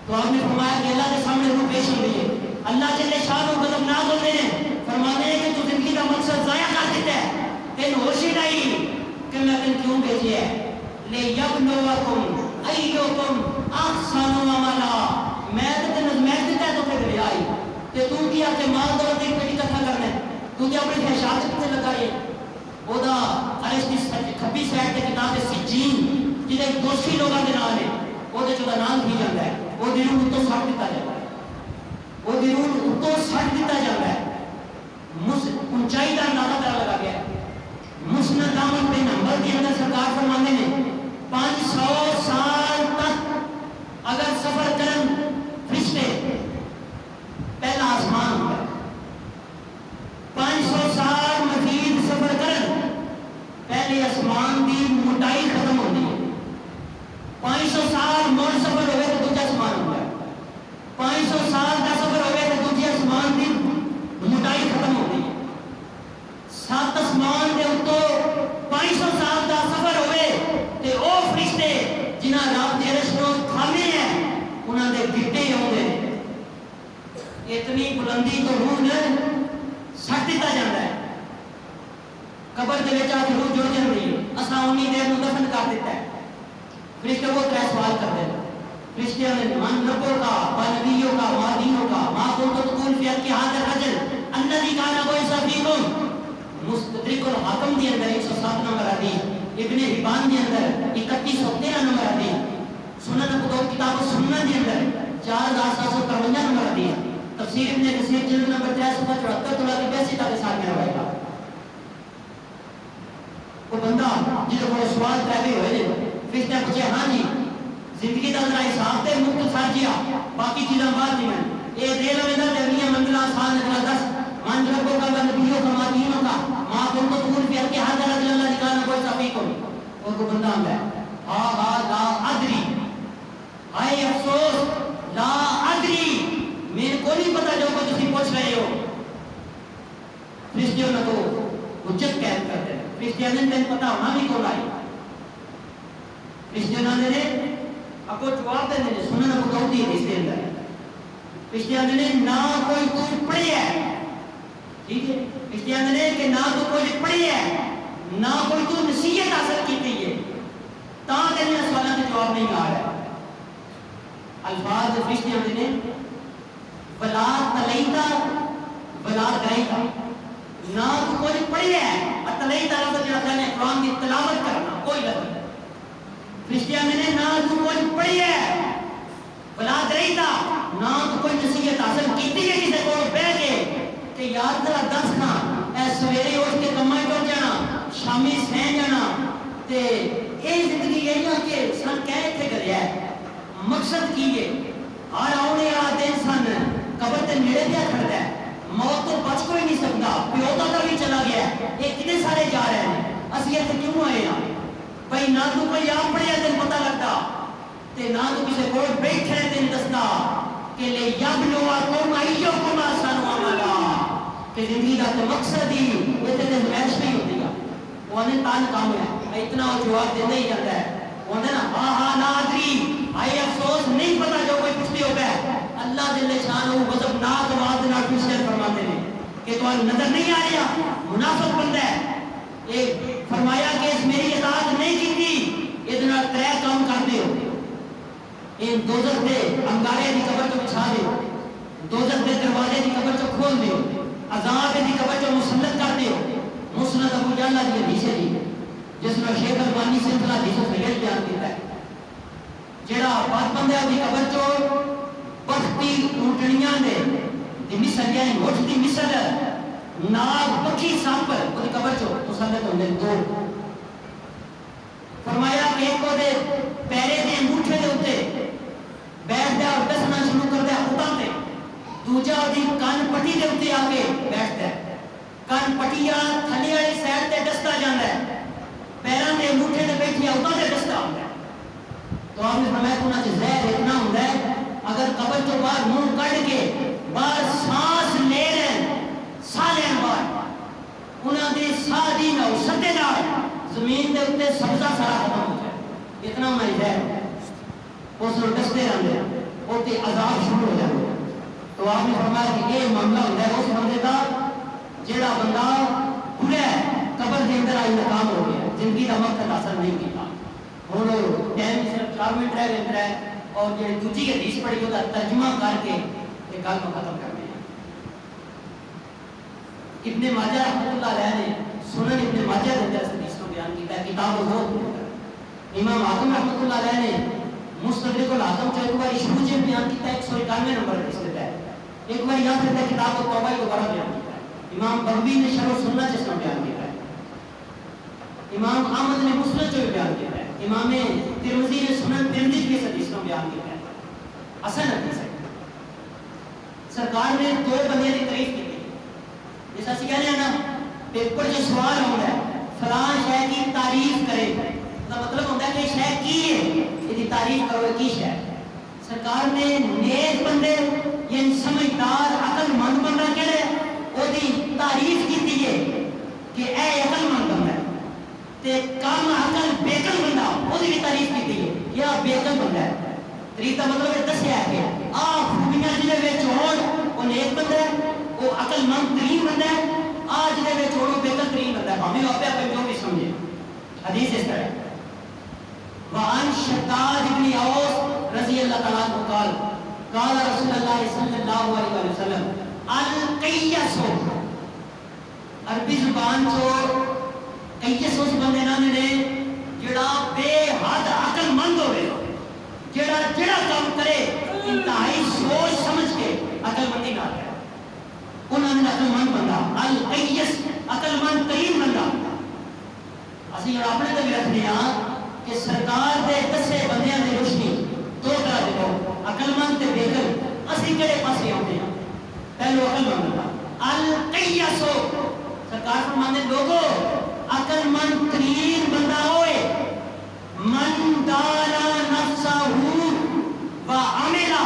تو آپ نے فرمایا کہ اللہ کے سامنے روح پیش ہو رہی ہے اللہ جل شان و غضب ناز ہوتے ہیں فرماتے ہیں کہ تو زندگی کا مقصد ضائع کر دیتا ہے تین ہوش ہی نہیں کہ میں تن کیوں بھیجی ہے لے یبلوکم ایکم احسن عملا میں تے نظمت دیتا ہے تو پھر آئی تے تو کیا کہ مال دولت دی پٹی اکٹھا کرنا ہے تو کیا اپنی خواہشات کتے لگائے او دا عرش دی کھبی سائڈ تے کتاب سجین جدے دوسری لوگاں دے نال ہے او دے چودا نام بھی جاندا ہے او دی روح تو سٹ دیتا جاندا ہے او دی روح تو سٹ دیتا جاندا ہے اونچائی دا اندازہ کرا لگا گیا مسند احمد بن حنبل کے اندر سرکار فرماتے ہیں 500 سال تک اگر سفر کرن فرشتے پہلا آسمان ہوگا 500 سال مزید سفر کرن پہلے آسمان دی موٹائی ختم ہوتی ہے 500 سال مڑ سفر ہوئے تو دوسرا آسمان ہوگا 500 سال کا سفر ہوئے تو دوسرے آسمان دی موٹائی ختم ہوتی ہے 7 آسمان دے اتو 500 سال کا سفر ہوئے تے او فرشتے جنہاں رب دے عرش نو تھامے ہیں انہاں دے گٹے ہوندے اتنی بلندی تو روح نے سٹ دیتا جاندا ہے قبر دے وچ آ کے روح جڑ جاندی ہے اساں اونی دیر نو دفن کر دیتا ہے فرشتے کو 3 سوال کرتے ہیں فرشتے نے من ربوں کا نبیوں کا ما دینوں کا ما کنتم تقول فی الحق هذا الرجل الذي كان بعث فيكم حبان کے اندر 3113 نمبر حدیث، سنن ابو داؤد کتاب السنن کے اندر 4753 نمبر حدیث، تفسیر ابن کثیر جلد نمبر 3 صفحہ 74 تو لاگے 82 تک ساتھ میں روایت ہے۔ وہ بندہ جس کو سوال پیدا ہوئے نے فرشتے پوچھے ہاں جی زندگی کا ذرا حساب تے مختصر جیا باقی چیزاں بعد میں اے دے لو ادھر دنیا منزل آسان نکلا 10 مان ربوں کا نبیوں کا مدینوں کا ماں تم کو تقول پھر کے حاضر اللہ نکالنا کوئی صفی کو اور کو بندہ ہے ہا لا ادری، ہائے افسوس لا ادری، میرے کو نہیں پتا جو کو تسی پوچھ رہے ہو۔ فرشتوں نے تو حجت قائم کرتے ہیں، فرشتوں نے تین پتا ہونا بھی کون آئی، فرشتوں نے آپ کو جواب دے دیں سنن ابو داؤد کی حدیث کے اندر فرشتوں نے نہ کوئی تو پڑھی ہے، ٹھیک ہے، فرشتوں نے کہ نہ تو کوئی پڑھی ہے نہ کوئی تو نصیحت حاصل کی ہے، تا تیرے سوالوں کے جواب نہیں آ رہا۔ الفاظ فرشتوں نے ولا تلیتا ولا دریتا، نہ تو کوئی پڑھی ہے، تلیتا لفظ جو ہے قرآن کی تلاوت کرنا کوئی لفظ، فرشتوں نے نہ تو کوئی پڑھی ہے ولا دریتا، نہ تو کوئی نصیحت حاصل کیتی ہے کسی کو بیٹھ کے کہ یار ذرا دس نا اے سویرے اٹھ کے کمائی کر جانا شامی سہ جانا تے اے زندگی یہی ہے کہ سن کہے تھے کریا ہے مقصد کی ہے ہر آنے والا دن سن قبر تے نیڑے دیا کھڑتا ہے، موت تو بچ کوئی نہیں سکتا، پیوتا کا بھی چلا گیا ہے، یہ کتنے سارے جا رہے ہیں، اسی اتنے کیوں آئے ہیں بھائی؟ نہ تو کوئی آپ پڑھیا دن پتہ لگتا تے نہ تو کسی کو بیٹھے دن دستا کہ لے یبلوکم ایکم احسن عملا، کہ زندگی کا تو مقصد ہی یہ تے زمائش نہیں ہوتی گا، وہ نے تان کام ہے اتنا وہ جواب دیتا ہی جاتا ہے، وہ نا ہاں ہاں نادری آئی افسوس نہیں پتا جو کوئی پوچھتی ہوگا ہے۔ اللہ جل شانہ غضب ناک آواز نال فرشتے فرماتے ہیں کہ تو نظر نہیں آ رہا منافق بندہ ہے، ایک فرمایا کہ اس میری اطاعت نہیں کی تھی اتنا ترے کام کر دیو، ان دوزخ دے انگارے دی قبر چو بچھا دیو، دوزخ دے دروازے دی قبر چو کھول دیو، عذاب دی قبر چو مسلط کر دیو۔ مسند ابو جعلہ دی حدیث ہے جی جس میں شیخ البانی سلسلہ حدیث و صحیح بیان کیتا ہے، جڑا بات بندہ دی قبر چو بختی اونٹڑیاں دے دی مثل یعنی اٹھ دی مثل ناگ پکھی سانپ وہ قبر چو مسلط ہوندے دو، فرمایا کہ ایک کو دے پیرے دے انگوٹھے دے ہوتے بیٹھ دیا اور دسنا شروع کر دیا ہوتا تے، دوجہ دی کان پٹی دے ہوتے آگے بیٹھ دیا، کان پٹیا تھلی والی سائڈ تے دستا جاندا ہے، پیران دے انگوٹھے دے بیٹھیا ہوتا تے دستا ہوندا ہے۔ تو آپ نے فرمایا کہ انہاں چ زہر اتنا ہوندا ہے اگر قبر تو باہر منہ کڈ کے باہر سانس لے رہے سا لین باہر انہاں دے سا دی نہ سدے نال زمین دے اوتے سبزہ سارا ختم ہو جائے، اتنا ہونا زہر اس نوں دستے رہندے اوتے عذاب شروع ہو جاندے۔ تو آپ نے فرمایا کہ یہ معاملہ ہوندا ہے اس بندے دا جڑا بندہ پورا قبر دے اندر آئی ناکام ہو گیا، زندگی کا مقصد حاصل نہیں کیتا۔ ہن ٹائم صرف 4 منٹ رہ گئے ہیں اور جڑی دوسری حدیث پڑھی وہ ترجمہ کر کے یہ گل کو ختم کرنے ہیں۔ ابن ماجہ رحمۃ اللہ علیہ نے سنن ابن ماجہ کے اندر حدیث کو بیان کیتا ہے کتاب الزہد، امام حاکم رحمۃ اللہ علیہ نے مستدرک الحاکم جو ایک بار شروع میں بیان کیتا ہے 191 نمبر حدیث دیتا ہے، ایک بار یاد رکھتا ہے کتاب التوبہ دوبارہ بیان کیتا ہے، امام بغوی نے شرح سنہ جس میں بیان کیتا ہے، امام احمد نے مسند جو بیان کیتا ہے، امام ترمذی نے سنن ترمذی کی حدیث کو بیان کیتا ہے، حسن حدیث ہے۔ سرکار نے دو بندے کی تعریف کی تھی، جیسا اسی کہہ رہے ہیں نا پیپر جو سوال ہوتا ہے فلاں شے کی تعریف کرے، کا مطلب ہوتا ہے کہ شے کی ہے یہ تعریف کرو کی شے۔ سرکار نے نیک بندے یعنی سمجھدار عقل مند بندہ کہڑے وہ دی تعریف کی ہے کہ اے عقل مند بندہ ہے، تے کم عقل بیکل بندہ وہ دی بھی تعریف کی ہے یا بیکل بندہ ہے۔ تعریف کا مطلب ہے دسیا کہ آ خوبیاں جہاں وچ ہون وہ نیک بندہ ہے، وہ عقل مند ترین بندہ ہے، آ جہاں وچ ہون وہ بیکل ترین بندہ ہے، ہمیں آپ اپنے جو بھی سمجھے۔ حدیث اس طرح وعن شداد ابن اوس رضی اللہ تعالیٰ عنہ قال قال رسول اللہ صلی اللہ علیہ وسلم القیس، عربی زبان جو قیس اس بندے نام نے جڑا بے حد عقل مند ہوئے، جڑا کام کرے انتہائی سوچ سمجھ کے عقل مندی نہ کرے، انہوں نے عقل مند بندہ القیس عقل مند ترین بندہ اسی اور اپنے تے بھی رکھنے ہاں کہ سرکار دے دسے بندیاں دی روشنی دو طرح دے لوگ عقل مند تے بے عقل اسی کہڑے پاسے آتے ہیں پہلو عقل مند بندہ القیس سرکار فرمانے لوگوں عقل مند ترین بندہ ہوئے من دانا نفسہ و عملہ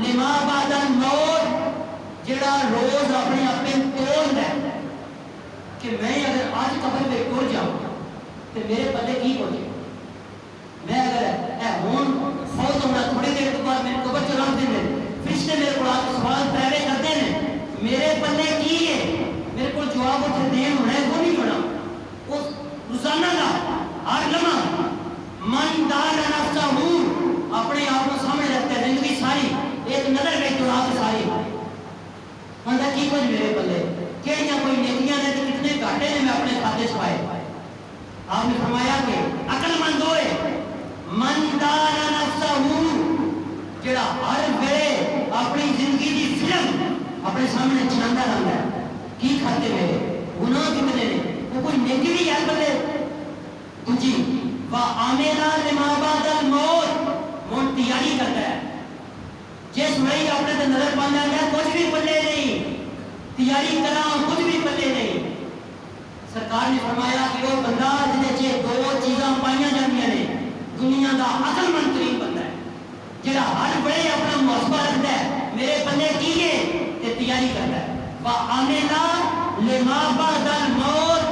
لما بعد الموت جڑا روز اپنے اپنے تول ہے کہ میں اگر آج قبر پہ ٹر جاؤں تو میرے پلے کی ہو جائے، میں اگر اے ہون فوت ہونا تھوڑی دیر کے بعد میرے قبر چ رکھ دیں فرشتے میرے کو آ کے سوال پیرے کرتے ہیں میرے پلے کی ہے، میرے کو جواب اتنے دین ہونا ہے وہ نہیں پڑا اس روزانہ کا ہر لمحہ من دان نفسہ اپنے آپ کو سامنے رکھتے ہیں زندگی ساری ایک نظر گئی تو آپ ساری بندہ کی کچھ میرے پلے کہڑیاں کوئی نیکیاں نے تو کتنے گھاٹے نے میں اپنے کھاتے چھپائے آپ نے فرمایا کہ عقل مند ہوئے من دان نفسہ جڑا ہر ویلے اپنی زندگی دی فلم اپنے سامنے چلاتا رہتا ہے کی کھاتے میرے گناہ کتنے نے وہ کوئی نیکی بھی ہے بلے دوجی وَعَمِلَ لِمَا بَعْدَ الْمَوْتِ موت تیاری کرتا ہے جس وہی اپنے تے نظر پانا گیا کچھ بھی پلے نہیں تیاری کرا کچھ بھی پلے نہیں سرکار نے فرمایا کہ وہ بندہ جنہیں چے دو چیزاں پائیاں جاندیاں نے دنیا دا عقل مند ترین بندہ ہے جڑا ہر بڑے اپنا محاسبہ رکھتا ہے میرے بندے کیے تے تیاری کرتا ہے وَعَمِلَ لِمَا بَعْدَ الْمَوْتِ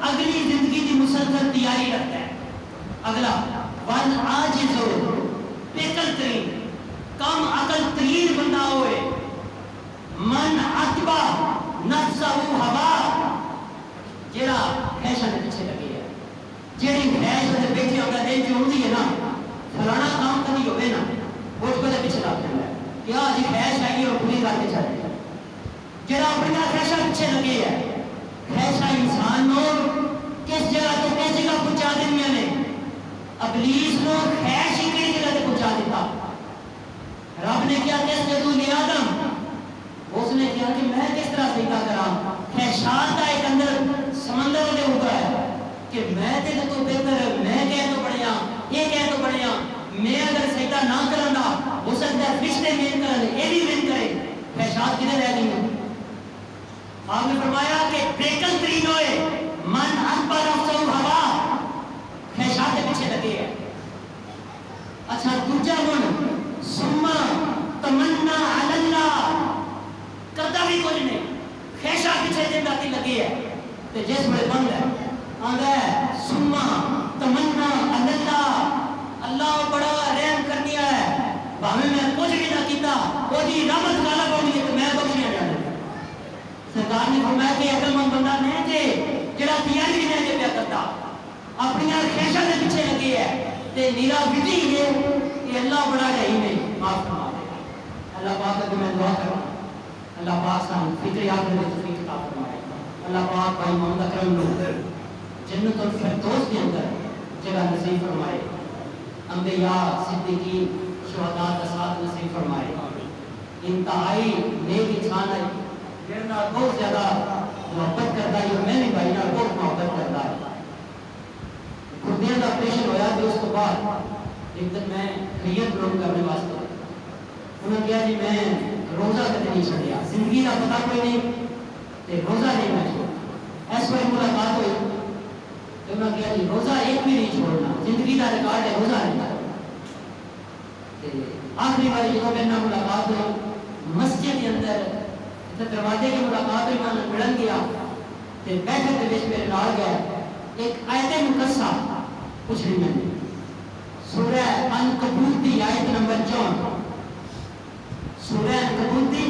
اگلی زندگی دی مسلسل تیاری رکھتا ہے اگلا وَالْعَاجِزُ بِقَلْ ترین کم عقل ترین بندہ ہوئے من اتبع نفسہ ہوا جڑا خیشہ دے پیچھے لگی ہے جڑی خیش دے بیٹھی ہوگا دے جو ہوندی ہے نا فلانا کام کبھی ہوئے نا وہ اس کو دے پیچھے لگ جاتا ہے کہ آج خیش آئی اور پوری کرتے چاہتے ہیں جڑا اپنی خیشہ پیچھے لگی ہے خیشہ انسان نو کس جگہ تو کس جگہ پہنچا دنیا نے ابلیس نو خیش ہی کئی جگہ تے پہنچا دیتا رب نے کیا کس جدو لی آدم اس نے کیا کہ میں کس طرح سجدہ کرا خیشات کا ایک اندر سمندر دے اوپر ہے کہ میں تے تو بہتر میں کہہ تو بڑھیا یہ کہہ تو بڑھیا میں اگر سجدہ نہ کرنا ہو سکتا ہے فرشتے مین کریں یہ بھی مین کرے خیشات کدھر رہ گئی ہیں آپ نے فرمایا کہ بیکل ترین ہوئے من اتبع نفسہ ہوا خیشات کے پیچھے لگے ہیں اچھا دوجا من سما تمنا علی اللہ کرتا بھی کچھ نہیں خیشہ پیچھے دن راتی لگی ہے تو جس بڑے بند ہے آنگا ہے سما تمنا علی اللہ اللہ بڑا رحم کرنی ہے بھامے میں کچھ بھی نہ کیتا وہ دی رحمت کالا پاؤں گی تو میں بخشیا جانے سرکار نے فرمایا کہ عقل مند بندہ نہیں کہ جڑا تیاری بھی نہیں پیا کرتا اپنی خیشہ کے پیچھے لگی ہے تے نیرا بدی ہے کہ اللہ بڑا ہے ہی نہیں معاف فرما دے اللہ پاک کو میں دعا کروں اللہ پاک سان فکر یاد میں توفیق عطا فرمائے اللہ پاک بھائی محمد اکرم نو جنت الفردوس کے اندر جگہ نصیب فرمائے انبیاء صدیقین شہداء کا ساتھ نصیب فرمائے انتہائی نیک انسان ہے جنہ بہت زیادہ محبت کرتا ہے اور میں بھی بھائی نہ بہت محبت کرتا ہے خودیاں کا آپریشن ہویا تو اس کو بعد ایک دن میں خیریت پروگرام کرنے واسطے انہوں نے کہا جی میں روزہ کدے نہیں چھڑیا زندگی کا پتہ کوئی نہیں تے روزہ نہیں میں چھوڑا اس وقت ملاقات ہوئی تو انہوں نے کہا جی روزہ ایک بھی نہیں چھوڑنا زندگی کا ریکارڈ ہے روزہ نہیں آخری بار جب میرے نام ملاقات ہوئی مسجد کے اندر دروازے کی ملاقات ہوئی میں ملن گیا تے بیٹھے کے بیچ میرے نال گیا ایک آیت مقدسہ کچھ نہیں میں نے سورہ عنکبوت دی آیت نمبر 4 سورہ عنکبوت دی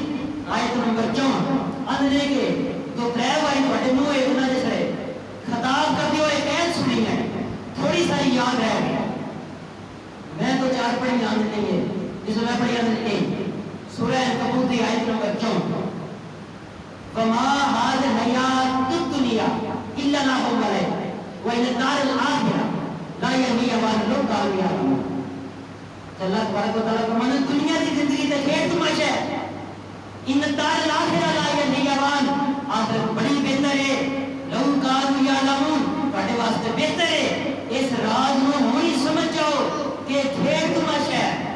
آیت نمبر 4 اندر کے تو ترے والی تواڈے منہ اتنا جسے خطاب کرتے ہوئے ایک آیت سنی ہے تھوڑی ساری یاد رہ گئی میں تو چار پڑھی یاد نہیں ہے جس میں پڑھی یاد نہیں سورہ عنکبوت دی آیت نمبر 4 وما هذه الحیات الدنیا الا لهو وَإِلَى الدَّارِ الْآخِرَةِ لا یحییوان لو قالوا یعلمون۔ اللہ تبارک و تعالیٰ فرمانے دنیا کی زندگی تے کھیل تماشا ہے، ان الدار الاخرہ لا یحییوان، آخرت بڑی بہتر ہے، لو قالوا یعلمون، تواڈے واسطے بہتر ہے اس راز نو ہوئی سمجھ جاؤ کہ کھیل تماشا ہے۔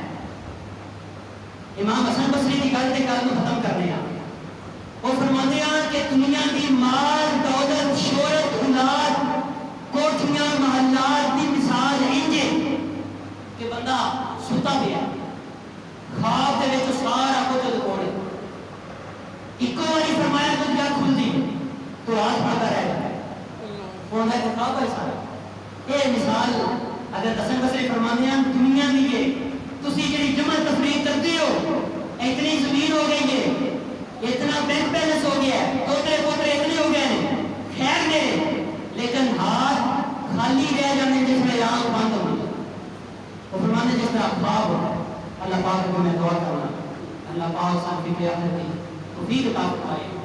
امام حسن بصری کی گل تے گل نو ختم کرنے آ، وہ فرماتے ہیں کہ دنیا کی مال دولت شہرت اولاد کوٹھیاں محلات کی مثال انج ہے کہ بندہ ستا پیا خواب دے وچ سارا کچھ دے کول ایک باری فرمایا تو جا کھلدی تو ہاتھ پڑتا رہ جاتا ہے، ہوندا ہے خواب ہے سارا۔ یہ مثال اگر حسن بصری فرماتے ہیں دنیا دی ہے، تسی جڑی جمع تفریق کرتے ہو اتنی زمین ہو گئی ہے، اتنا بینک بیلنس ہو گیا ہے، پوترے پوترے اتنے ہو گئے ہیں، خیر دے لیکن ہاتھ خالی رہ جانے جس میں آنکھ بند ہو گئی۔ وہ فرمانے جس طرح خواب ہوتا ہے، اللہ پاک کو میں دعا کرنا اللہ پاک صاحب کی قیادت کی توفیق عطا فرمائے۔